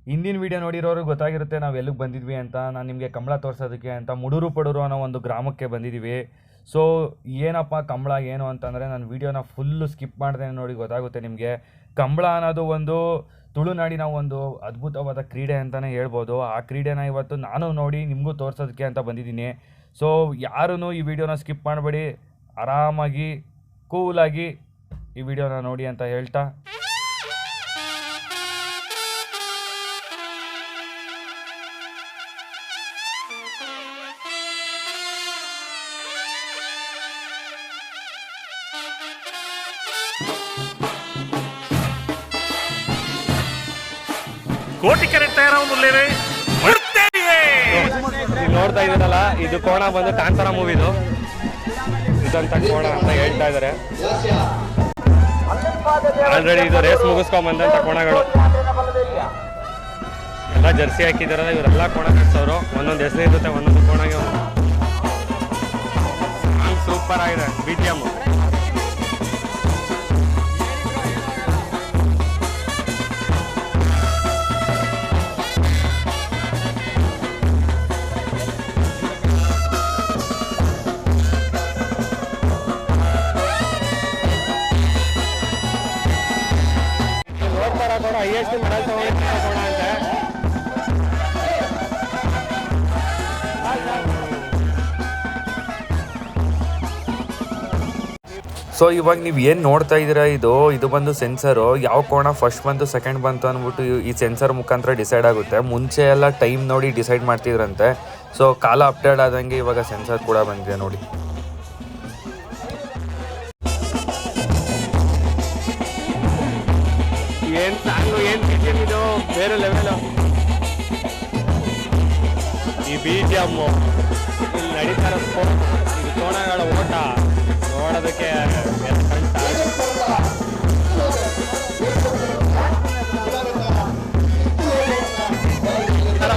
ಹಿಂದಿನ ವೀಡಿಯೋ ನೋಡಿರೋರಿಗೆ ಗೊತ್ತಾಗಿರುತ್ತೆ ನಾವು ಎಲ್ಲಿಗೆ ಬಂದಿದ್ವಿ ಅಂತ. ನಾನು ನಿಮಗೆ ಕಂಬಳ ತೋರಿಸೋದಕ್ಕೆ ಅಂತ ಮುಡೂರು ಪಡೂರು ಅನ್ನೋ ಒಂದು ಗ್ರಾಮಕ್ಕೆ ಬಂದಿದ್ದೀವಿ. ಸೊ ಏನಪ್ಪ ಕಂಬಳ ಏನು ಅಂತಂದರೆ ನಾನು ವೀಡಿಯೋನ ಫುಲ್ಲು ಸ್ಕಿಪ್ ಮಾಡಿದೆ ನೋಡಿ ಗೊತ್ತಾಗುತ್ತೆ ನಿಮಗೆ. ಕಂಬಳ ಅನ್ನೋದು ಒಂದು ತುಳುನಾಡಿನ ಒಂದು ಅದ್ಭುತವಾದ ಕ್ರೀಡೆ ಅಂತಲೇ ಹೇಳ್ಬೋದು. ಆ ಕ್ರೀಡೆನ ಇವತ್ತು ನಾನು ನೋಡಿ ನಿಮಗೂ ತೋರಿಸೋದಕ್ಕೆ ಅಂತ ಬಂದಿದ್ದೀನಿ. ಸೊ ಯಾರೂ ಈ ವಿಡಿಯೋನ ಸ್ಕಿಪ್ ಮಾಡಬೇಡಿ, ಆರಾಮಾಗಿ ಕೂಲಾಗಿ ಈ ವಿಡಿಯೋನ ನೋಡಿ ಅಂತ ಹೇಳ್ತಾ ಕೋಟಿಕೆರೆ ತಯಾರವನ್ನುಳ್ಳೇವೆ ನೋಡ್ತಾ ಇದ್ದೀರಲ್ಲ, ಇದು ಕೋಣ ಬಂದು ಕಾಂತಾರ ಮೂವಿದು ಇದಂತ ಕೋಣ ಅಂತ ಹೇಳ್ತಾ ಇದ್ದಾರೆ. ಆಲ್ರೆಡಿ ಇದು ರೇಸ್ ಮುಗಿಸ್ಕೊಂಬಂದಂತ ಕೋಣಗಳು ಎಲ್ಲ ಜರ್ಸಿ ಹಾಕಿದಾರಲ್ಲ, ಇವರೆಲ್ಲ ಕೋಣ ಕಟ್ಸೋರು. ಒಂದೊಂದು ಹೆಸರು ಇರುತ್ತೆ ಒಂದೊಂದು ಕೋಣಗೆ. ಸೂಪರ್ ಆಗಿದೆ BGM. ಹೈಯೆಸ್ಟ್ ಮೆಡಲ್ ತಗೊಂಡಿರೋಣ ಅಂತ. ಸೊ ಇವಾಗ ನೀವು ಏನು ನೋಡ್ತಾ ಇದ್ದೀರಾ, ಇದು ಬಂದು ಸೆನ್ಸರು. ಯಾವ ಕೋಣ ಫಸ್ಟ್ ಬಂತು ಸೆಕೆಂಡ್ ಬಂತು ಅಂದ್ಬಿಟ್ಟು ಈ ಸೆನ್ಸರ್ ಮುಖಾಂತರ ಡಿಸೈಡ್ ಆಗುತ್ತೆ. ಮುಂಚೆ ಎಲ್ಲ ಟೈಮ್ ನೋಡಿ ಡಿಸೈಡ್ ಮಾಡ್ತಿದ್ರಂತೆ. ಸೊ ಕಾಲ ಅಪ್ಡೇಟ್ ಆದಂಗೆ ಇವಾಗ ಸೆನ್ಸರ್ ಕೂಡ ಬಂದಿದೆ ನೋಡಿ. ಏನು ಸಾಂಗು, ಏನು BGM ಇದು ಬೇರೆ ಲೆವೆಲು. ಈ BGM ಇಲ್ಲಿ ನಡೀತಾ ಇರೋ ಇದು ಕೋಣಗಳ ಓಟ ನೋಡೋದಕ್ಕೆ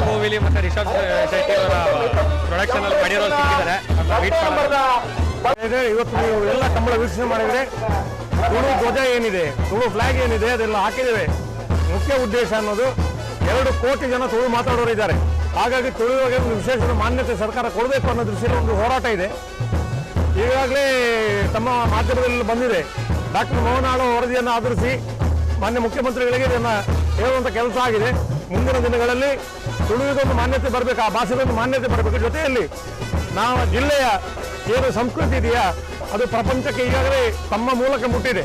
ಮೂವಿಲಿ ಮತ್ತೆ ರಿಷಬ್ ಶೆಟ್ಟಿ ಅವರ ಪ್ರೊಡಕ್ಷನ್ ಅಲ್ಲಿ ಮಾಡಿರೋ ಸಿಕ್ಕಿದ್ದಾರೆ. ಇವತ್ತು ನೀವು ಎಲ್ಲ ಕಂಬಳ ವೀಕ್ಷಣೆ ಮಾಡಿದ್ರೆ ತುಳು ಧ್ವಜ ಏನಿದೆ, ತುಳು ಫ್ಲಾಗ್ ಏನಿದೆ ಅದೆಲ್ಲ ಹಾಕಿದ್ದೇವೆ. ಮುಖ್ಯ ಉದ್ದೇಶ ಅನ್ನೋದು 2 ಕೋಟಿ ಜನ ತುಳು ಮಾತಾಡೋರು ಇದ್ದಾರೆ. ಹಾಗಾಗಿ ತುಳುವಿಗೆ ಒಂದು ವಿಶೇಷ ಮಾನ್ಯತೆ ಸರ್ಕಾರ ಕೊಡಬೇಕು ಅನ್ನೋ ದೃಷ್ಟಿಯಲ್ಲಿ ಒಂದು ಹೋರಾಟ ಇದೆ. ಈಗಾಗಲೇ ತಮ್ಮ ಮಾಧ್ಯಮದಲ್ಲಿ ಬಂದಿದೆ. ಡಾಕ್ಟರ್ ಮೋಹನ್ ಆಳ್ವ ವರದಿಯನ್ನು ಆಧರಿಸಿ ಮಾನ್ಯ ಮುಖ್ಯಮಂತ್ರಿಗಳಿಗೆ ಇದನ್ನು ಹೇಳುವಂಥ ಕೆಲಸ ಆಗಿದೆ. ಮುಂದಿನ ದಿನಗಳಲ್ಲಿ ತುಳುವಿಗೊಂದು ಮಾನ್ಯತೆ ಬರಬೇಕು, ಆ ಭಾಷೆಗೊಂದು ಮಾನ್ಯತೆ ಬರಬೇಕು. ಜೊತೆಯಲ್ಲಿ ನಾವು ಜಿಲ್ಲೆಯ ಏನು ಸಂಸ್ಕೃತಿ ಇದೆಯಾ ಅದು ಪ್ರಪಂಚಕ್ಕೆ ಈಗಾಗಲೇ ತಮ್ಮ ಮೂಲಕ ಮುಟ್ಟಿದೆ.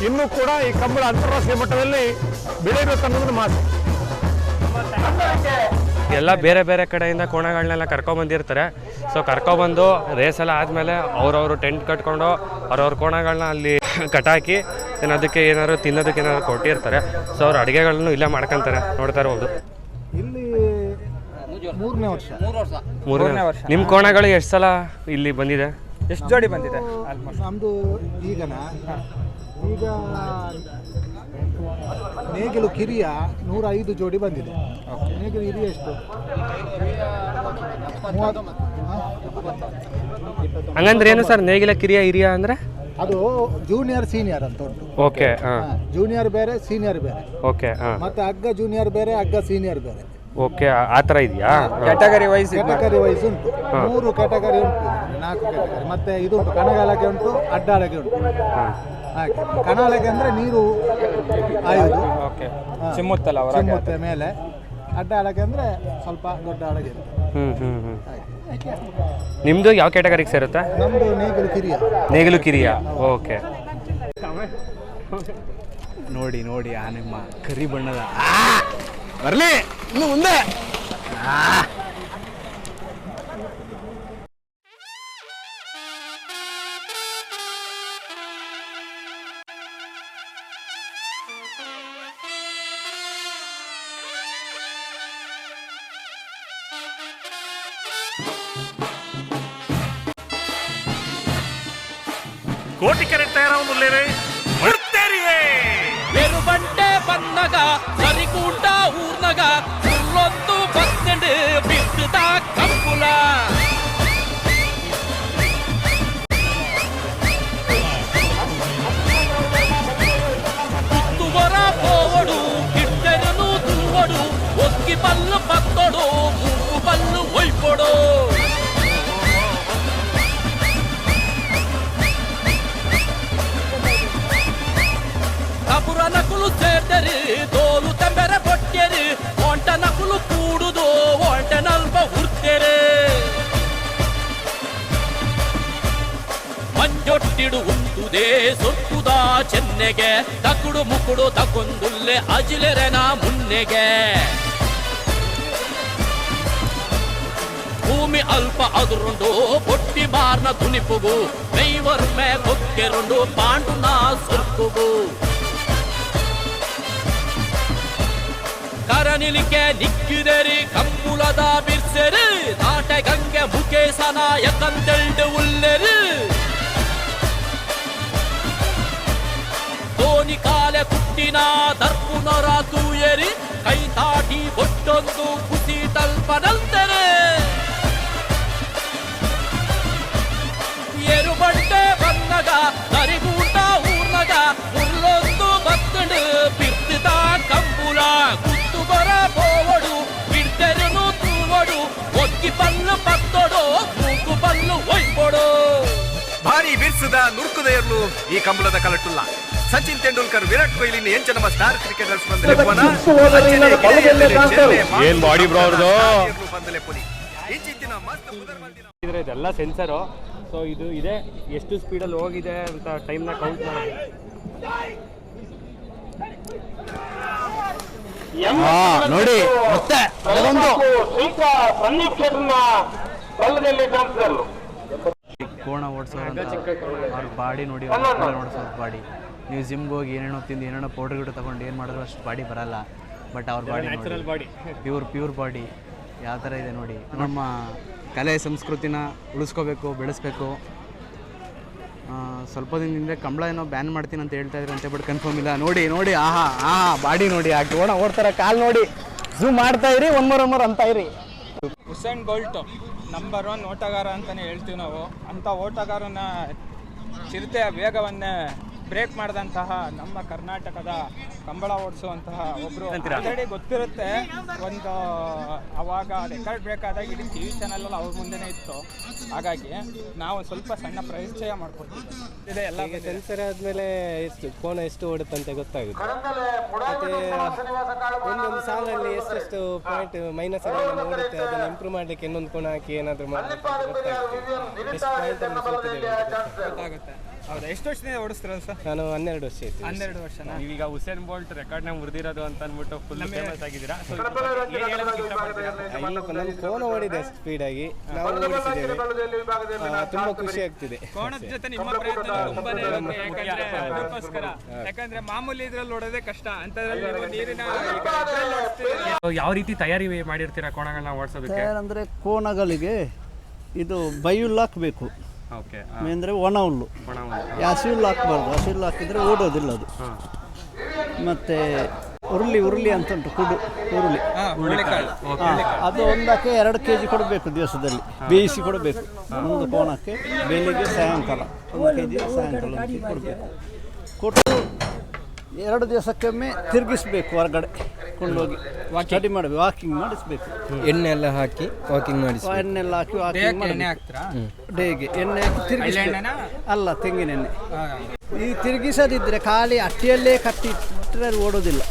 ಇನ್ನೂ ಕೂಡ ಈ ಕಂಬಳ ಅಂತಾರಾಷ್ಟ್ರೀಯ ಮಟ್ಟದಲ್ಲಿ ಬೆಳೆಯಬೇಕು ಅನ್ನೋದು ಮಾತು. ಎಲ್ಲ ಬೇರೆ ಬೇರೆ ಕಡೆಯಿಂದ ಕೋಣಗಳನ್ನೆಲ್ಲ ಕರ್ಕೊಂಬಂದಿರ್ತಾರೆ. ಸೊ ಕರ್ಕೊಬಂದು ರೇಸೆಲ್ಲ ಆದಮೇಲೆ ಅವ್ರವರು ಟೆಂಟ್ ಕಟ್ಕೊಂಡು ಅವ್ರವ್ರ ಕೋಣಗಳನ್ನ ಅಲ್ಲಿ ಕಟಾಕಿ ಅದಕ್ಕೆ ಏನಾದ್ರು ತಿನ್ನೋದಕ್ಕೆ ಏನಾದ್ರು ಕೊಟ್ಟಿರ್ತಾರೆ. ಸೊ ಅವ್ರ ಅಡುಗೆಗಳನ್ನು ಇಲ್ಲೇ ಮಾಡ್ಕೊತಾರೆ. ನೋಡ್ತಾ ಇರ್ಬೋದು. ಇಲ್ಲಿ 3ನೇ ವರ್ಷ. ನಿಮ್ಮ ಕೋಣಗಳು ಎಷ್ಟು ಸಲ ಇಲ್ಲಿ ಬಂದಿದೆ? ಎಷ್ಟು ಜೋಡಿ ಬಂದಿದೆ? ನಮ್ಮದು ಈಗ ನೇಗಿಲು ಕಿರಿಯ 105 ಜೋಡಿ ಬಂದಿದೆ. ನೇಗಿಲು ಹಿರಿಯ ಎಷ್ಟು? ಹಂಗಂದ್ರೆ ಏನು ಸರ್ ನೇಗಿಲ ಕಿರಿಯ ಹಿರಿಯ ಅಂದರೆ? ಅದು ಜೂನಿಯರ್ ಸೀನಿಯರ್ ಅಂತ ಉಂಟು. ಓಕೆ. ಜೂನಿಯರ್ ಬೇರೆ ಸೀನಿಯರ್ ಬೇರೆ. ಓಕೆ. ಮತ್ತೆ ಹಗ್ಗ ಜೂನಿಯರ್ ಬೇರೆ ಹಗ್ಗ ಸೀನಿಯರ್ ಬೇರೆ. ಓಕೆ, ಆ ಥರ ಇದೆಯಾ? ಕ್ಯಾಟಗರಿ ವೈಸ್ ಉಂಟು. 3 ಕ್ಯಾಟಗರಿ ಉಂಟು, 4 ಕ್ಯಾಟಗರಿ. ಮತ್ತೆ ಇದು ಉಂಟು, ಕಣಗಾಲಕ್ಕೆ ಉಂಟು, ಅಡ್ಡಾಳಗೆ ಉಂಟು. ಹಾಗೆ ಕಣಾಳಗೆ ಅಂದರೆ ನೀರು ಆಯುವುದು. ಓಕೆ. ಚಿಮ್ಮುತ್ತಲ್ಲ ಚಿಮ್ಮುತ್ತೆ ಮೇಲೆ. ಅಡ್ಡಾಳಗೆ ಅಂದರೆ ಸ್ವಲ್ಪ ದೊಡ್ಡ ಅಡಗೆ. ನಿಮ್ಮದು ಯಾವ ಕ್ಯಾಟಗರಿಗೆ ಸೇರುತ್ತೆ? ನಮ್ಮದು ನೇಗಿಲು ಕಿರಿಯ. ನೇಗಿಲು ಕಿರಿಯ. ಓಕೆ. ನೋಡಿ ನೋಡಿ ಆ ನಿಮ್ಮ ಕರಿ ಬಣ್ಣದ ಬರಲಿ ಇನ್ನು ಮುಂದೆ. ಕೋಟಿಕೆರೆ ತಯಾರವನ್ನುಳ್ಳೇವೆ ಬೆರುಬಂಡೆ ಬಂದಗ ಸರಿಕೂಟ ಊರ್ನಗ ಸುಳ್ಳೊಂದು ಬಸ್ಸೆಂಡು ಬಿಟ್ಟದ ಕಂಪುಲ ಮುದೆ ಸೊಟ್ಟುದ ಚೆನ್ನೆಗೆ ತಕುಡು ಮುಕುಡು ತಕೊಂದುಲ್ಲೆ ಅಜಿಲೆರೆನ ಮುನ್ನೆಗೆ ಭೂಮಿ ಅಲ್ಪ ಅದುರುಂಡು ಬೊಟ್ಟಿ ಬಾರ್ನ ತುನಿಪುಗು ಮೈವರ್ಮೆ ಕೊಕ್ಕೆರುಂಡು ಪಾಂಡುನ ಸೊಕ್ಕುಗು ಕರನಿಲಿಕೆ ನಿಕ್ಕಿದೆರಿ ಕಂಬುಳದ ಬಿರ್ಸೆರಿ ನಾಟೆ ಗಂಗೆ ಮುಖೇಸನ ಯಕಂದೆಲ್ಡು ಉಲ್ಲೆರಿ ಧೋನಿ ಕಾಲೆ ಕುಟ್ಟಿನ ದರ್ಪುನರ ತೂಯರಿ ಕೈ ತಾಟಿ ಬೊಟ್ಟೊಂದು ಕುಸಿ ತಲ್ಪನಲ್ತೆರೆ ಏರು ಬಂಡೆ ಬಂದಗ ನರಿಗೂಟ ಊರ್ನಗ ಮುಲ್ಲೊಂದು ಬತ್ತಂಡು ಬಿತ್ತಿದ ಕಂಬುಲ ಗುತ್ತು ಬರ ಬೋವಡು ಬಿಡ್ತೆರನು ತೂವಡು ಒಕ್ಕಿ ಪಲ್ಲು ಪತ್ತೊಡು ಮೂಕು ಪಲ್ಲು ಒಯ್ಕೊಡು ಭಾರಿ ಬಿರ್ಸದ ನುರ್ಕುದ ಇರ್ಲು ಈ ಕಂಬಳದ ಕಲಟುಲ್ಲ. ಸಚಿನ್ ತೆಂಡೂಲ್ಕರ್, ವಿರಾಟ್ ಕೊಹ್ಲಿ ಎಂಚ ನಮ್ಮ ಸ್ಟಾರ್ ಕ್ರಿಕೆಟರ್ಸ್ ಬಂದಲೆ ಏನ್ ಬಾಡಿ ಬ್ರೋ ಅವ್ರದ್ದು. ಇದೆಲ್ಲ ಸೆನ್ಸರು. ಸೊ ಇದು ಇದೆ, ಎಷ್ಟು ಸ್ಪೀಡಲ್ಲಿ ಹೋಗಿದೆ ಅಂತ ಟೈಮ್ನ ಕೌಂಟ್ ಮಾಡೋದು. ನೋಡಿ ಮತ್ತೆ ಕೋಣ ಓಡಿಸೋರು ಅವ್ರ ಬಾಡಿ ನೋಡಿ, ಓಡಿಸೋರು ಬಾಡಿ. ನೀವು ಜಿಮ್ಗೆ ಹೋಗಿ ಏನೇನೋ ತಿಂದು ಏನೇನೋ ಪೌಡರ್ ಗಿಡ ತಗೊಂಡು ಏನು ಮಾಡಿದ್ರು ಅಷ್ಟು ಬಾಡಿ ಬರಲ್ಲ. ಬಟ್ ಅವ್ರ body natural body, pure body ಯಾವ ಥರ ಇದೆ ನೋಡಿ. ನಮ್ಮ ಕಲೆ ಸಂಸ್ಕೃತಿನ ಉಳಿಸ್ಕೋಬೇಕು, ಬೆಳೆಸ್ಬೇಕು. ಸ್ವಲ್ಪ ದಿನದಿಂದ ಕಂಬಳ ಏನೋ ಬ್ಯಾನ್ ಮಾಡ್ತೀನಿ ಅಂತ ಹೇಳ್ತಾ ಇದ್ರಂತೆ, ಬಟ್ ಕನ್ಫರ್ಮ್ ಇಲ್ಲ. ನೋಡಿ ನೋಡಿ, ಆಹಾ ಬಾಡಿ ನೋಡಿ, ಆ ಕೋಣ ಓಡ್ತಾರ ಕಾಲು ನೋಡಿ, ಝೂಮ್ ಮಾಡ್ತಾ ಇರಿ, ಒಮ್ಮರ್ ಅಂತ ಇರಿ. ಉಸೇನ್ ಬೋಲ್ಟ್ ನಂಬರ್ 1 ಓಟಗಾರ ಅಂತಲೇ ಹೇಳ್ತೀವಿ ನಾವು. ಅಂಥ ಓಟಗಾರನ ಚಿರತೆಯ ವೇಗವನ್ನೇ ಬ್ರೇಕ್ ಮಾಡಿದಂತಹ ನಮ್ಮ ಕರ್ನಾಟಕದ ಕಂಬಳ ಓಡಿಸುವಂತಹ ಒಬ್ಬರು ಆಲ್ರೆಡಿ ಗೊತ್ತಿರುತ್ತೆ. ಒಂದು ಅವಾಗ ರೆಕಾರ್ಡ್ ಬ್ರೇಕ್ ಆದಾಗ ಇಡೀ ಟಿ ವಿ ಚಾನಲಲ್ಲಿ ಅವ್ರ ಮುಂದೆನೇ ಇತ್ತು. ಹಾಗಾಗಿ ನಾವು ಸ್ವಲ್ಪ ಸಣ್ಣ ಪರಿಚಯ ಮಾಡ್ಕೊಡ್ತೀವಿ. ಇದೆ ಎಲ್ಲ ಸೆನ್ಸರ್ ಆದಮೇಲೆ ಎಷ್ಟು ಕೋಣ ಎಷ್ಟು ಓಡುತ್ತಂತೆ ಗೊತ್ತಾಗುತ್ತೆ. ಮತ್ತು ಒಂದೊಂದು ಸಾಲಲ್ಲಿ ಎಷ್ಟೆಷ್ಟು ಪಾಯಿಂಟ್ ಮೈನಸ್ ಆಗಿ ಓಡುತ್ತೆ, ಅದನ್ನು ಇಂಪ್ರೂವ್ ಮಾಡಲಿಕ್ಕೆ ಇನ್ನೊಂದು ಕೋಣ ಹಾಕಿ ಏನಾದರೂ ಮಾಡಲಿಕ್ಕೆ ಗೊತ್ತಾಗುತ್ತೆ. ಎಷ್ಟು ಪಾಯಿಂಟನ್ನು ಗೊತ್ತಾಗುತ್ತೆ. ಹೌದಾ, ಎಷ್ಟು ವರ್ಷದಿಂದ ಓಡಿಸ್ತಿರೋದು ಸರ್? ನಾನು 12 ವರ್ಷ ಇತ್ತು. 12 ವರ್ಷ. ನೀವೀಗ ಉಸೇನ್ ಬೋಲ್ಟ್ ರೆಕಾರ್ಡ್ನ ಮುರಿದಿರೋದು ಅಂತ ಅಂದ್ಬಿಟ್ಟು ಫುಲ್ ಫೇಮಸ್ ಆಗಿದ್ದೀರಾ. ನಮ್ಮ ಕೋಣ ಓಡಿದೆ ಸ್ಪೀಡಾಗಿ, ನಾವು ಓಡಿಸಿದ್ದೇವೆ. ತುಂಬ ಖುಷಿ ಆಗ್ತಿದೆ. ಕೋಣದ ಜೊತೆ ನಿಮ್ಮ ಪ್ರಯತ್ನ ತುಂಬಾನೇ ಇರುತ್ತೆ. ಅದಕ್ಕೋಸ್ಕರ ಯಾಕಂದ್ರೆ ಮಾಮೂಲಿ ಇದ್ರಲ್ಲಿ ಓಡೋದೇ ಕಷ್ಟ, ಅಂತದ್ರಲ್ಲಿ ನೀವು ನೀರಿನ ಯಾವ ರೀತಿ ತಯಾರಿ ಮಾಡಿರ್ತೀರಾ ಕೋಣಗಳನ್ನ ಓಡಿಸೋದಕ್ಕೆ? ಅಂದರೆ ಕೋಣಗಳಿಗೆ ಇದು ಬೈಹುಲ್ಲು ಹಾಕಬೇಕು. ಓಕೆ, ಅಂದರೆ ಒಣ ಹುಲ್ಲು, ಹಸಿ ಹುಲ್ಲು ಹಾಕಬಾರ್ದು. ಹಸಿ ಹುಲ್ಲು ಹಾಕಿದರೆ ಓಡೋದಿಲ್ಲ ಅದು. ಮತ್ತು ಉರುಳಿ ಅಂತ ಉಂಟು, ಉರುಳಿ ಅದು ಒಂದಕ್ಕೆ 2 kg ಕೊಡಬೇಕು ದಿವಸದಲ್ಲಿ, ಬೇಯಿಸಿ ಕೊಡಬೇಕು. ಒಂದು ಕೋಣಕ್ಕೆ ಬೆಳಿಗ್ಗೆ ಸಾಯಂಕಾಲ 1 kg, ಸಾಯಂಕಾಲ 1 kg ಕೊಡಬೇಕು. ಕೊಟ್ಟು 2 ದಿವಸಕ್ಕೊಮ್ಮೆ ತಿರುಗಿಸ್ಬೇಕು, ಹೊರಗಡೆ ಕೊಂಡೋಗಿ ಸ್ಟಡಿ ಮಾಡಬೇಕು, ವಾಕಿಂಗ್ ಮಾಡಿಸ್ಬೇಕು. ಎಣ್ಣೆ ಎಲ್ಲ ಹಾಕಿ ವಾಕಿಂಗ್ ಮಾಡಿಸಿ, ಎಣ್ಣೆಲ್ಲ ಹಾಕಿ ವಾಕಿಂಗ್ ಮಾಡಿ ಡೇಗೆ ಎಣ್ಣೆ ಹಾಕಿ ತಿರುಗಿಸ್ಬೇಕು. ಅಲ್ಲ, ತೆಂಗಿನ ಎಣ್ಣೆ. ಈ ತಿರುಗಿಸದಿದ್ದರೆ ಖಾಲಿ ಅಟ್ಟಿಯಲ್ಲೇ ಕಟ್ಟಿಟ್ಟರೆ ಅದು ಓಡೋದಿಲ್ಲ.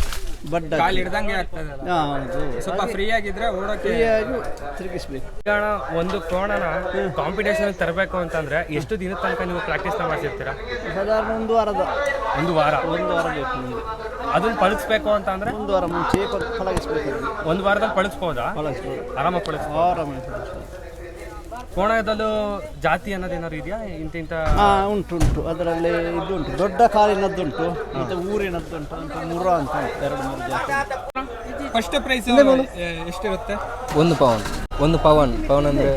ಬಡ್ಡ ಹಿಡ್ದಂಗೆ ಆಗ್ತದೆ. ಸ್ವಲ್ಪ ಫ್ರೀ ಆಗಿದ್ರೆ ಫ್ರೀಯಾಗಿ ತಿರುಗಿಸ್ಬೇಕು. ಒಂದು ಕೋಣನ ಕಾಂಪಿಟೇಷನ್ ತರಬೇಕು ಅಂತಂದ್ರೆ ಎಷ್ಟು ದಿನದ ತನಕ ನೀವು ಪ್ರಾಕ್ಟೀಸ್ನ ಮಾಡ್ತಿರ್ತೀರಾ? ಸಾಧಾರಣ ಒಂದು ವಾರ ಬೇಕು ನಿಮಗೆ. ಅದನ್ನ ಪಳಗಿಸ್ಬೇಕು ಅಂತ ಅಂದ್ರೆ 1 ವಾರ ಮುಂಚೆ ಪಳಗಿಸ್ಬೇಕು. 1 ವಾರದಲ್ಲಿ ಪಳಗಿಸ್ಬೋದಾ? ಪಳಗಿಸ್ಬೋದು, ಆರಾಮಾಗಿ ಪಳಗಿಸ್ಬೋದು. ಕೋಣದಲ್ಲೂ ಜಾತಿ ಅನ್ನೋದೇನಾದ್ರು ಇದೆಯಾ? ಇಂತಿಂತ ಉಂಟು. ಅದರಲ್ಲಿ ಇದು ಉಂಟು, ದೊಡ್ಡ ಕಾಲಿನದ್ದುಂಟು, ಮತ್ತೆ ಊರಿನದ್ದುಂಟು ಅಂತ 3 ಅಂತ 2-3 ಜಾತಿ. ಫಸ್ಟ್ ಪ್ರೈಸ್ ಎಷ್ಟಿರುತ್ತೆ? 1 ಪವನ್ ಅಂದರೆ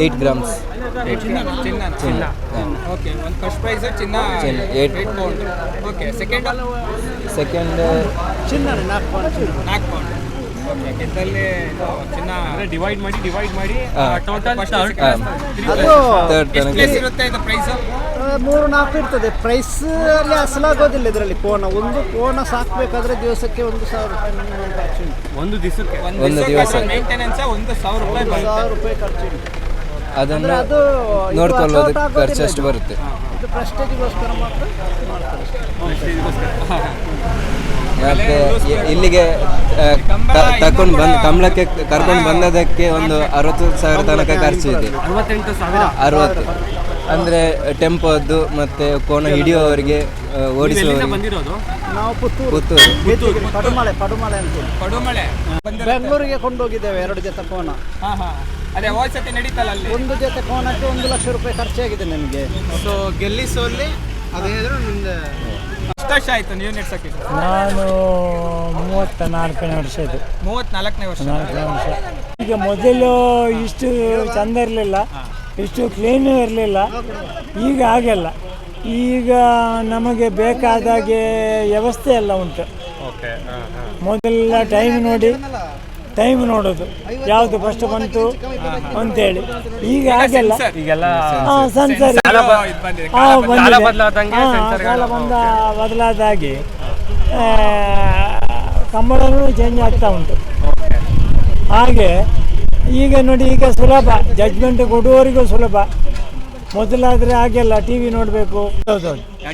8 ಗ್ರಾಮ್ಸ್ ಚಿನ್ನ. ಓಕೆ, ಒಂದು ಫಸ್ಟ್ ಪ್ರೈಸ್ ಚಿನ್ನ 8 ಪೌಂಡ್. ಓಕೆ, ಸೆಕೆಂಡ್ ಚಿನ್ನ 4 ಪೌಂಡ್. ಓಕೆ, ಗೆದ್ದಲ್ಲಿ ಚಿನ್ನ ಡಿವೈಡ್ ಮಾಡಿ ಟೋಟಲ್ ಎಷ್ಟು ಪ್ಲೇಸ್ ಇರುತ್ತೆ ಇದು ಪ್ರೈಸ್? 3-4 ಇರ್ತದೆ. ಪ್ರೈಸ್ ಅಲ್ಲಿ ಅಸಲಾಗೋದಿಲ್ಲ ಇದರಲ್ಲಿ. ಒಂದು ಕೋಣ ಸಾಕಬೇಕಾದ್ರೆ ದಿವಸಕ್ಕೆ 1,000 ರೂಪಾಯಿ ಮಿನಿಮಮ್ ಖರ್ಚು ಉಂಟು. ಒಂದು ದಿವಸಕ್ಕೆ ಮೇಂಟೆನೆನ್ಸ್ 1,000 ರೂಪಾಯಿ. 1,000 ರೂಪಾಯಿ ಖರ್ಚು ಉಂಟು. ಅದನ್ನು ಅದು ನೋಡ್ಕೊಳ್ಳೋದು ಖರ್ಚು ಅಷ್ಟು ಬರುತ್ತೆ. ಇದು ಪ್ರೆಸ್ಟೇಜಿಗೋಸ್ಕರ ಮಾತ್ರ ಮಾಡ್ತಾರೆ. ಮತ್ತೆ ಇಲ್ಲಿಗೆ ಕಂಬಳಕ್ಕೆ ಕರ್ಕೊಂಡು ಬಂದದಕ್ಕೆ ಒಂದು 60,000 ತನಕ ಖರ್ಚು ಇದೆ. 68,000. 60 ಅಂದರೆ ಟೆಂಪೋದ್ದು ಮತ್ತು ಕೋನ ಹಿಡಿಯುವವರಿಗೆ ಓಡಿಸುವವರಿಗೆ. ಬಂದಿರೋದು ನಾವು ಪುತ್ತೂರು. ಪಡುಮಳೆ ಅಂತ ಪಡುಮಳೆ ಬೆಂಗಳೂರಿಗೆ ಕೊಂಡೋಗಿದ್ದೇವೆ 2 ಜೊತೆ ಕೋನ. ಅದೇ ಹೋದ ಸತಿ ನಡೀತಲ್ಲ ಅಲ್ಲಿ. ಒಂದು ಜೊತೆ ಕೋನಕ್ಕೆ 1 ಲಕ್ಷ ರೂಪಾಯಿ ಖರ್ಚಾಗಿದೆ ನನಗೆ. ಸೊ ಗೆಲ್ಲಿಸೋಲ್ಲಿ ಅದೇನಾದರೂ ನಿಮ್ದು ಎಷ್ಟು ವರ್ಷ ಆಯಿತು ನೀವು ನೆಡ್ಸೋಕ್ಕೆ? ನಾನು 34ನೇ ವರ್ಷ ಇದು. 34ನೇ ವರ್ಷ. ಈಗ ಮೊದಲು ಇಷ್ಟು ಚಂದ ಇರಲಿಲ್ಲ, ಇಷ್ಟು ಕ್ಲೀನು ಇರಲಿಲ್ಲ. ಈಗ ಹಾಗೆಲ್ಲ, ಈಗ ನಮಗೆ ಬೇಕಾದಾಗೆ ವ್ಯವಸ್ಥೆ ಎಲ್ಲ ಉಂಟು. ಮೊದಲೆಲ್ಲ ಟೈಮ್ ನೋಡೋದು ಯಾವುದು ಫಸ್ಟ್ ಬಂತು ಅಂತೇಳಿ. ಈಗ ಹಾಗೆಲ್ಲ ಸೆನ್ಸರ್ ಕಾಲ ಬದಲಾದಾಗೆ ಕಂಬಳನೂ ಚೇಂಜ್ ಆಗ್ತಾ ಉಂಟು. ಹಾಗೆ ಈಗ ನೋಡಿ, ಈಗ ಸುಲಭ ಜಡ್ಜ್ಮೆಂಟ್ ಕೊಡುವವರಿಗೂ ಸುಲಭ. ಮೊದಲಾದ್ರೆ ಹಾಗೆಲ್ಲ ಟಿವಿ ನೋಡಬೇಕು.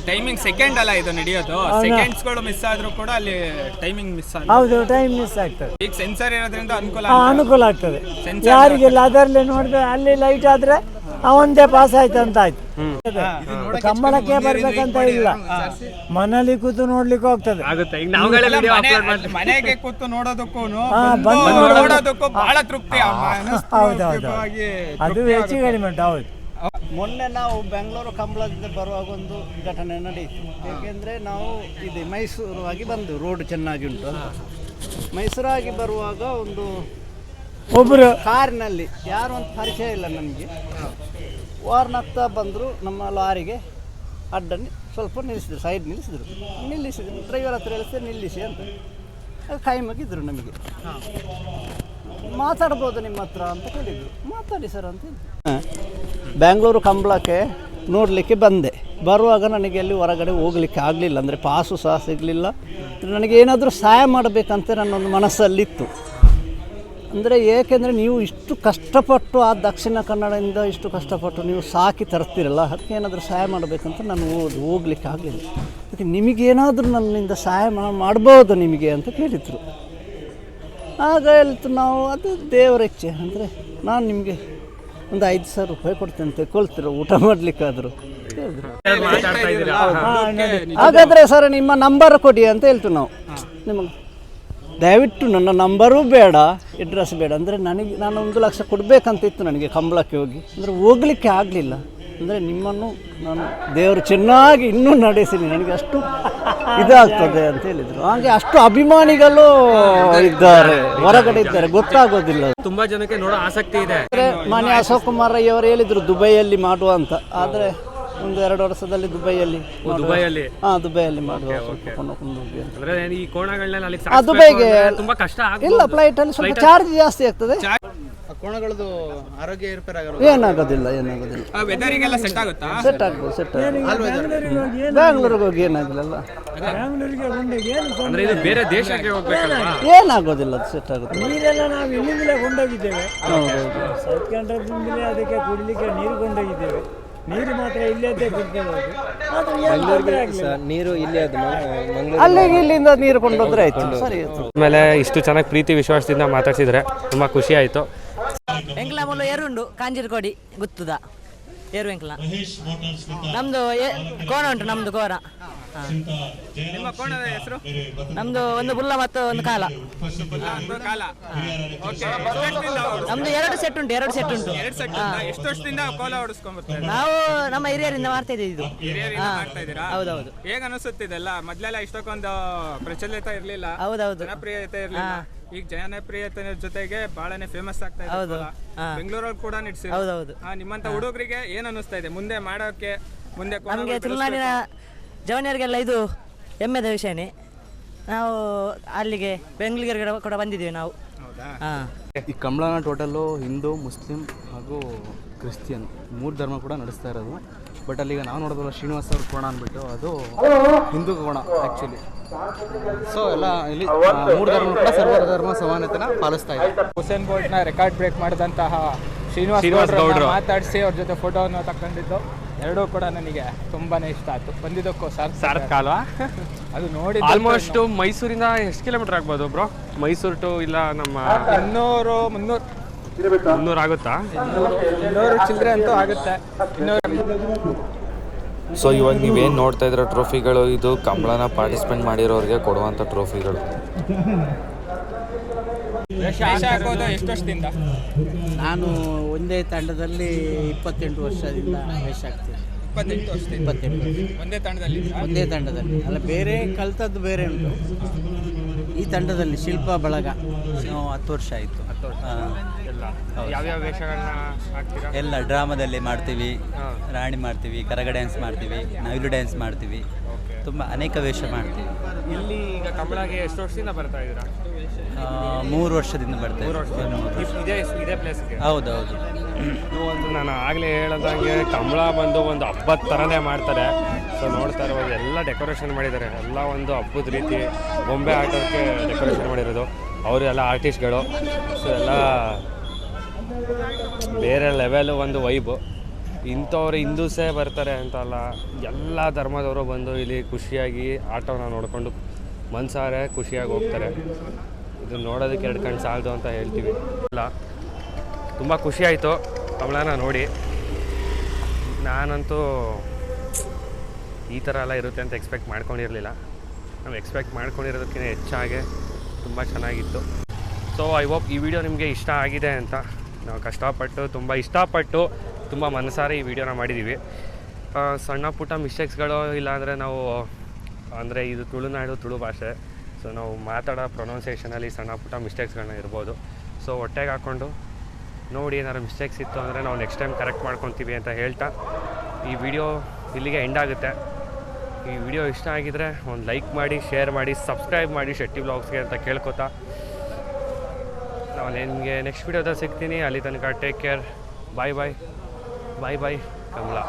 ಟೈಮಿಂಗ್ ಸೆಕೆಂಡ್ ಅಲ್ಲ ಇದು ನಡೆಯೋದು. ಸೆಕೆಂಡ್ಸ್ಗಳು ಮಿಸ್ ಆದ್ರೂ ಕೂಡ ಅಲ್ಲಿ ಟೈಮಿಂಗ್ ಮಿಸ್ ಆಗುತ್ತೆ. ಹೌದು, ಟೈಮ್ ಮಿಸ್ ಆಗ್ತದೆ. ಈಗ ಸೆನ್ಸರ್ ಇರೋದ್ರಿಂದ ಅನುಕೂಲ ಆಗ್ತದೆ. ಯಾರಿಗೆಲ್ಲ ಅದರಲ್ಲಿ ನೋಡಿದ್ರೆ ಅಲ್ಲಿ ಲೈಟ್ ಆದ್ರೆ ಅವಂದೇ ಪಾಸ್ ಆಯ್ತು ಅಂತ ಆಯ್ತು. ಕಂಬಳಕ್ಕೆ ಬರ್ಬೇಕಂತ ಇಲ್ಲ, ಮನೇಲಿ ಕೂತು ನೋಡ್ಲಿಕ್ಕೆ ಹೋಗ್ತದೆ. ಮನೆಗೆ ಕೂತು ನೋಡೋದಕ್ಕೂ ನೋಡೋದಕ್ಕೂ ಬಹಳ ತೃಪ್ತಿ. ಹೌದೌದು, ಅದು ಹೆಚ್ಚು ಕಡಿಮೆ ಉಂಟು. ಹೌದು. ಮೊನ್ನೆ ನಾವು ಬೆಂಗಳೂರು ಕಂಬಳದಿಂದ ಬರುವಾಗ ಒಂದು ಘಟನೆ ನಡೆಯಿತು. ಏಕೆಂದರೆ ನಾವು ಇದು ಮೈಸೂರು ಆಗಿ ಬಂದು ರೋಡ್ ಚೆನ್ನಾಗಿ ಉಂಟು ಅಂತ. ಮೈಸೂರಾಗಿ ಬರುವಾಗ ಒಬ್ಬರು ಕಾರಿನಲ್ಲಿ ಯಾರು ಅಂತ ಪರಿಚಯ ಇಲ್ಲ ನನಗೆ, ವಾರ್ನತ್ತ ಬಂದರು. ನಮ್ಮ ಲಾರಿಗೆ ಅಡ್ಡನ್ನು ಸ್ವಲ್ಪ ನಿಲ್ಲಿಸಿದ್ರು, ಸೈಡ್ ನಿಲ್ಲಿಸಿದ್ರು. ಡ್ರೈವರ್ ಹತ್ರ ಹೇಳಿದ್ರೆ ನಿಲ್ಲಿಸಿ ಅಂತ. ಕಾಯಮಾಗಿದ್ದರು. ನಮಗೆ ಮಾತಾಡ್ಬೋದು ನಿಮ್ಮ ಹತ್ರ ಅಂತ ಕೇಳಿದರು. ಮಾತಾಡಿ ಸರ್ ಅಂತ. ಬ್ಯಾಂಗ್ಳೂರು ಕಂಬಳಕ್ಕೆ ನೋಡಲಿಕ್ಕೆ ಬಂದೆ. ಬರುವಾಗ ನನಗೆ ಅಲ್ಲಿ ಹೊರಗಡೆ ಹೋಗಲಿಕ್ಕೆ ಆಗಲಿಲ್ಲ, ಅಂದರೆ ಪಾಸು ಸಹ ಸಿಗಲಿಲ್ಲ. ನನಗೆ ಏನಾದರೂ ಸಹಾಯ ಮಾಡಬೇಕಂತ ನನ್ನೊಂದು ಮನಸ್ಸಲ್ಲಿತ್ತು. ಅಂದರೆ ಏಕೆಂದರೆ ನೀವು ಇಷ್ಟು ಕಷ್ಟಪಟ್ಟು ಆ ದಕ್ಷಿಣ ಕನ್ನಡದಿಂದ ಇಷ್ಟು ಕಷ್ಟಪಟ್ಟು ನೀವು ಸಾಕಿ ತರ್ತೀರಲ್ಲ, ಅದಕ್ಕೆ ಏನಾದರೂ ಸಹಾಯ ಮಾಡಬೇಕಂತ ನಾನು ಹೋಗ್ಲಿಕ್ಕೆ ಆಗಲಿಲ್ಲ. ಅದಕ್ಕೆ ನಿಮಗೇನಾದರೂ ನನ್ನಿಂದ ಸಹಾಯ ಮಾಡ್ಬೋದು ನಿಮಗೆ ಅಂತ ಕೇಳಿದರು. ಆಗ ಹೇಳ್ತು, ನಾವು ಅದು ದೇವರ ಇಚ್ಛೆ, ಅಂದರೆ ನಾನು ನಿಮಗೆ ಒಂದು 5,000 ರೂಪಾಯಿ ಕೊಡ್ತೇನೆ, ತೆಗೊಳ್ತೀರ ಊಟ ಮಾಡಲಿಕ್ಕಾದರೂ ಹೇಳಿದ್ರು. ಹಾಗಾದರೆ ಸರ್ ನಿಮ್ಮ ನಂಬರ್ ಕೊಡಿ ಅಂತ ಹೇಳ್ತೀವಿ ನಾವು. ನಿಮಗೆ ದಯವಿಟ್ಟು ನನ್ನ ನಂಬರೂ ಬೇಡ, ಅಡ್ರೆಸ್ ಬೇಡ. ಅಂದರೆ ನಾನು 1 ಲಕ್ಷ ಕೊಡಬೇಕಂತ ಇತ್ತು ನನಗೆ ಕಂಬಳಕ್ಕೆ ಹೋಗಿ. ಅಂದರೆ ಹೋಗಲಿಕ್ಕೆ ಆಗಲಿಲ್ಲ. ಅಂದರೆ ನಿಮ್ಮನ್ನು ನಾನು ದೇವರು ಚೆನ್ನಾಗಿ ಇನ್ನೂ ನಡೆಸೀನಿ, ನನಗೆ ಅಷ್ಟು ಇದಾಗ್ತದೆ ಅಂತ ಹೇಳಿದರು. ಹಾಗೆ ಅಷ್ಟು ಅಭಿಮಾನಿಗಳು ಇದ್ದಾರೆ, ಹೊರಗಡೆ ಇದ್ದಾರೆ, ಗೊತ್ತಾಗೋದಿಲ್ಲ. ತುಂಬಾ ಜನಕ್ಕೆ ನೋಡೋ ಆಸಕ್ತಿ ಇದೆ. ಮಾನ್ಯ ಅಶೋಕ್ ಕುಮಾರ್ ರೈ ಅವರು ಹೇಳಿದರು ದುಬೈಯಲ್ಲಿ ಮಾಡುವ ಅಂತ. ಆದರೆ 1-2 ವರ್ಷದಲ್ಲಿ ದುಬೈಯಲ್ಲಿ ಮಾಡುವ. ದುಬೈಗೆ ಇಲ್ಲ, ಫ್ಲೈಟಲ್ಲಿ ಸ್ವಲ್ಪ ಚಾರ್ಜ್ ಜಾಸ್ತಿ ಆಗ್ತದೆ. ಕೋಣಗಳದ್ದು ಆರೋಗ್ಯ ಏನಾಗೋದಿಲ್ಲ. ಸೆಟ್ ಆಗುತ್ತಾ? ಸೆಟ್ ಆಗ್ಬೋದು. ಬ್ಯಾಂಗ್ಳೂರಿಗೆ ಹೋಗಿ ಏನಾಗಲಿಲ್ಲ, ಬೇರೆ ದೇಶಕ್ಕೆ ಏನಾಗೋದಿಲ್ಲ, ಅದು ಸೆಟ್ ಆಗುತ್ತೆ. ನೀರೆಲ್ಲ ನಾವು ಇಲ್ಲಿಂದಲೇ ಕೊಂಡೋಗಿದ್ದೇವೆ. ಸೌತ್ ಕನ್ನಡದಿಂದಲೇ ಅದಕ್ಕೆ ಕುಡಿಲಿಕ್ಕೆ ನೀರು ಕೊಂಡೋಗಿದ್ದೇವೆ. ನೀರು ಮಾತ್ರ ಇಲ್ಲೇ ನೀರು ಇಲ್ಲೇ ಅಲ್ಲಿಗೆ ಇಲ್ಲಿಂದ ನೀರು ಕೊಂಡೋದ್ರೆ ಆಯ್ತು, ಸರಿ ಆಯ್ತು. ಆಮೇಲೆ ಇಷ್ಟು ಚೆನ್ನಾಗಿ ಪ್ರೀತಿ ವಿಶ್ವಾಸದಿಂದ ಮಾತಾಡ್ಸಿದ್ರೆ ತುಂಬಾ ಖುಷಿ ಆಯ್ತು. ಎಂಕ್ಲ ಮೂಲ ಎರುಂಡು ಕಾಂಜಿರ್ಕೋಡಿ ಗುತ್ತುದ ಏರು ಎಂಕ್ಲ ನಮ್ದು ಕೋಣ ಉಂಟು. ನಮ್ದು ಕೋಣ ನಿಮ್ಮ ಕೋಣದ ಹೆಸರು? ನಮ್ದು ಒಂದು ಬುಲ್ಲ ಮತ್ತು ಒಂದು ಕಾಲ. ನಮ್ದು 2 ಸೆಟ್ ಉಂಟು. 2 ಸೆಟ್ ಉಂಟು. ಎಷ್ಟು ವರ್ಷದಿಂದ ಕೋಲ ಓಡಿಸ್ಕೊಂಡ್ಬರ್ತಾರೆ? ನಾವು ನಮ್ಮ ಹಿರಿಯರಿಂದ ಮಾಡ್ತಾ ಇದ್ದೀವಿ ಇದು. ಹೌದೌದು. ಹೇಗ ಅನಿಸುತ್ತಿದೆಲ್ಲ? ಮೊದ್ಲೆಲ್ಲ ಇಷ್ಟಕ್ಕೊಂದು ಪ್ರಚಲಿತ ಇರ್ಲಿಲ್ಲ, ಹೌದೌದು, ಜನಪ್ರಿಯತೆ ಇರ್ಲಿಲ್ಲ. ಈಗ ಜನಪ್ರಿಯತೆ ಜೊತೆಗೆ ಬಹಳನೇ ಫೇಮಸ್ ಆಗ್ತಾ ಇದೆ. ಬೆಂಗಳೂರಲ್ಲಿ ಕೂಡ ನಡೆಸಿ. ಹೌದೌದು. ನಿಮ್ಮಂತ ಹುಡುಗರಿಗೆ ಏನ್ ಅನಿಸ್ತಾ ಇದೆ ಮುಂದೆ ಮಾಡೋಕೆ? ಮುಂದೆ ನಮಗೆ ತುಳುನಾಡಿನ ಜವನಿಯರಿಗೆಲ್ಲ ಇದು ಹೆಮ್ಮೆದ ವಿಷಯನೇ. ನಾವು ಅಲ್ಲಿಗೆ ಬೆಂಗಳೂರಿಗೆ ಕೂಡ ಬಂದಿದ್ದೀವಿ ನಾವು. ಈ ಕಂಬಳನ ಟೋಟಲ್ಲು ಹಿಂದೂ, ಮುಸ್ಲಿಂ ಹಾಗೂ ಕ್ರಿಶ್ಚಿಯನ್ 3 ಧರ್ಮ ಕೂಡ ನಡೆಸ್ತಾ ಇರೋದು. ಬಟ್ ಅಲ್ಲಿಗ ನಾವು ನೋಡೋದಲ್ಲ ಶ್ರೀನಿವಾಸ್ ಅವ್ರ ಕೋಣ ಅಂದ್ಬಿಟ್ಟು, ಅದು ಹಿಂದೂ ಕೋಣ ಆ್ಯಕ್ಚುಲಿ. ಸೊ ಎಲ್ಲ ಇಲ್ಲಿ 3 ಧರ್ಮ ಕೂಡ ಸರ್ವ ಧರ್ಮ ಸಮಾನತೆನ ಪಾಲಿಸ್ತಾ ಇದೆ. ಹುಸೇನ್ ಬೋಲ್ಟ್ನ ರೆಕಾರ್ಡ್ ಬ್ರೇಕ್ ಮಾಡಿದಂತಹ ಶ್ರೀನಿವಾಸ್ ಗೌಡ್ರು ಮಾತಾಡಿಸಿ ಅವ್ರ ಜೊತೆ ಫೋಟೋವನ್ನು ತಗೊಂಡಿದ್ದು ಎರಡೂ ಕೂಡ ನನಗೆ ತುಂಬಾನೇ ಇಷ್ಟ ಆಯ್ತು. ಬಂದಿದ್ದಕ್ಕೂ ಸಾರ್ಥಕ ಅಲ್ವಾ? ಅದು ನೋಡಿ ಆಲ್ಮೋಸ್ಟ್ ಮೈಸೂರಿಂದ ಎಷ್ಟು ಕಿಲೋಮೀಟರ್ ಆಗ್ಬೋದು ಬ್ರೋ? ಮೈಸೂರು ಟು ಇಲ್ಲ ನಮ್ಮ 200-300 ಇನ್ನೂರು ಆಗುತ್ತಾ? 200 ಚಿಲ್ಲರೆ ಅಂತೂ ಆಗುತ್ತೆ. 200. ಸೊ ಇವಾಗ ನೀವೇನು ನೋಡ್ತಾ ಇದ್ದೀರ ಟ್ರೋಫಿಗಳು, ಇದು ಕಂಬಳನ ಪಾರ್ಟಿಸಿಪೇಟ್ ಮಾಡಿರೋರಿಗೆ ಕೊಡುವಂಥ ಟ್ರೋಫಿಗಳು. ವೇಷ ಹಾಕೋದು ಎಷ್ಟು ವರ್ಷದಿಂದ? ನಾನು ಒಂದೇ ತಂಡದಲ್ಲಿ 28 ವರ್ಷದಿಂದ ವೇಷ ಆಗ್ತೀನಿ. 28 ವರ್ಷದಿಂದ? 28 ವರ್ಷ. ಒಂದೇ ತಂಡದಲ್ಲಿ ಅಲ್ಲ, ಬೇರೆ ಕಲ್ತದ್ದು ಬೇರೆ ಉಂಟು. ಈ ತಂಡದಲ್ಲಿ ಶಿಲ್ಪ ಬಳಗ 10 ವರ್ಷ ಆಯಿತು. ಯಾವ್ಯಾವ ವೇಷಗಳನ್ನ ಹಾಕ್ತೀರಾ? ಎಲ್ಲ ಡ್ರಾಮಾದಲ್ಲಿ ಮಾಡ್ತೀವಿ, ರಾಣಿ ಮಾಡ್ತೀವಿ, ಕರಗ ಡ್ಯಾನ್ಸ್ ಮಾಡ್ತೀವಿ, ನವಿಲು ಡ್ಯಾನ್ಸ್ ಮಾಡ್ತೀವಿ, ತುಂಬ ಅನೇಕ ವೇಷ ಮಾಡ್ತೀವಿ. ಇಲ್ಲಿ ಈಗ ಕಂಬಳಗೆ ಎಷ್ಟು ವರ್ಷದಿಂದ ಬರ್ತಾ ಇದ್ದೀರಾ? 3 ವರ್ಷದಿಂದ ಬರ್ತಾ ಇದೇ ಪ್ಲೇಸ್ಗೆ? ಹೌದೌದು. ಒಂದು ನಾನು ಆಗಲೇ ಹೇಳ್ದಂಗೆ ಕಂಬಳ ಬಂದು ಒಂದು ಹಬ್ಬದ ಥರನೇ ಮಾಡ್ತಾರೆ. ಸೊ ನೋಡ್ತಾ ಇರ್ಬೋದು, ಎಲ್ಲ ಡೆಕೋರೇಷನ್ ಮಾಡಿದ್ದಾರೆ, ಎಲ್ಲ ಒಂದು ಹಬ್ಬದ ರೀತಿ ಬೊಂಬೆ ಆಟಕ್ಕೆ ಡೆಕೋರೇಷನ್ ಮಾಡಿರೋದು. ಅವರು ಎಲ್ಲ ಆರ್ಟಿಸ್ಟ್ಗಳು. ಸೊ ಎಲ್ಲ ಬೇರೆ ಲೆವೆಲು ಒಂದು ವೈಬು. ಇಂಥವ್ರು ಹಿಂದೂಸೇ ಬರ್ತಾರೆ ಅಂತಲ್ಲ, ಎಲ್ಲ ಧರ್ಮದವರು ಬಂದು ಇಲ್ಲಿ ಖುಷಿಯಾಗಿ ಆಟವನ್ನು ನೋಡಿಕೊಂಡು ಮನಸಾರೆ ಖುಷಿಯಾಗಿ ಹೋಗ್ತಾರೆ. ಇದು ನೋಡೋದಕ್ಕೆ 2 ಕಣ್ಣು ಸಾಲದು ಅಂತ ಹೇಳ್ತೀವಿ. ಇಲ್ಲ, ತುಂಬ ಖುಷಿಯಾಯಿತು ಕಂಬಳನ ನೋಡಿ. ನಾನಂತೂ ಈ ಥರ ಎಲ್ಲ ಇರುತ್ತೆ ಅಂತ ಎಕ್ಸ್ಪೆಕ್ಟ್ ಮಾಡ್ಕೊಂಡಿರಲಿಲ್ಲ. ನಾವು ಎಕ್ಸ್ಪೆಕ್ಟ್ ಮಾಡ್ಕೊಂಡಿರೋದಕ್ಕಿಂತ ಹೆಚ್ಚಾಗೆ ತುಂಬ ಚೆನ್ನಾಗಿತ್ತು. ಸೊ ಐ ಹೋಪ್ ಈ ವಿಡಿಯೋ ನಿಮಗೆ ಇಷ್ಟ ಆಗಿದೆ ಅಂತ. ನಾವು ಕಷ್ಟಪಟ್ಟು ತುಂಬ ಇಷ್ಟಪಟ್ಟು ತುಂಬ ಮನಸಾರೆ ಈ ವಿಡಿಯೋನ ಮಾಡಿದ್ದೀವಿ. ಸಣ್ಣ ಪುಟ್ಟ ಮಿಸ್ಟೇಕ್ಸ್ಗಳು ಇಲ್ಲಾಂದರೆ ನಾವು ಅಂದರೆ ಇದು ತುಳುನಾಡು ತುಳು ಭಾಷೆ, ಸೊ ನಾವು ಮಾತಾಡೋ ಪ್ರೊನೌನ್ಸಿಯೇಷನಲ್ಲಿ ಸಣ್ಣ ಪುಟ್ಟ ಮಿಸ್ಟೇಕ್ಸ್ಗಳನ್ನ ಇರ್ಬೋದು. ಸೊ ಹೊಟ್ಟೆಗೆ ಹಾಕ್ಕೊಂಡು ನೋಡಿ, ಏನಾದ್ರು ಮಿಸ್ಟೇಕ್ಸ್ ಇತ್ತು ಅಂದರೆ ನಾವು ನೆಕ್ಸ್ಟ್ ಟೈಮ್ ಕರೆಕ್ಟ್ ಮಾಡ್ಕೊತೀವಿ ಅಂತ ಹೇಳ್ತಾ ಈ ವಿಡಿಯೋ ಇಲ್ಲಿಗೆ ಎಂಡ್ ಆಗುತ್ತೆ. ಈ ವಿಡಿಯೋ ಇಷ್ಟ ಆಗಿದರೆ ಒಂದು ಲೈಕ್ ಮಾಡಿ, ಶೇರ್ ಮಾಡಿ, ಸಬ್ಸ್ಕ್ರೈಬ್ ಮಾಡಿ ಶೆಟ್ಟಿ ವ್ಲಾಗ್ಸ್ಗೆ ಅಂತ ಕೇಳ್ಕೊತಾ ನಾವು ನಿಮಗೆ ನೆಕ್ಸ್ಟ್ ವಿಡಿಯೋದಲ್ಲಿ ಸಿಗ್ತೀನಿ. ಅಲ್ಲಿ ತನಕ ಟೇಕ್ ಕೇರ್. ಬಾಯ್ ಬಾಯ್ ಬಾಯ್ ಬಾಯ್ ಕಮಲಾ.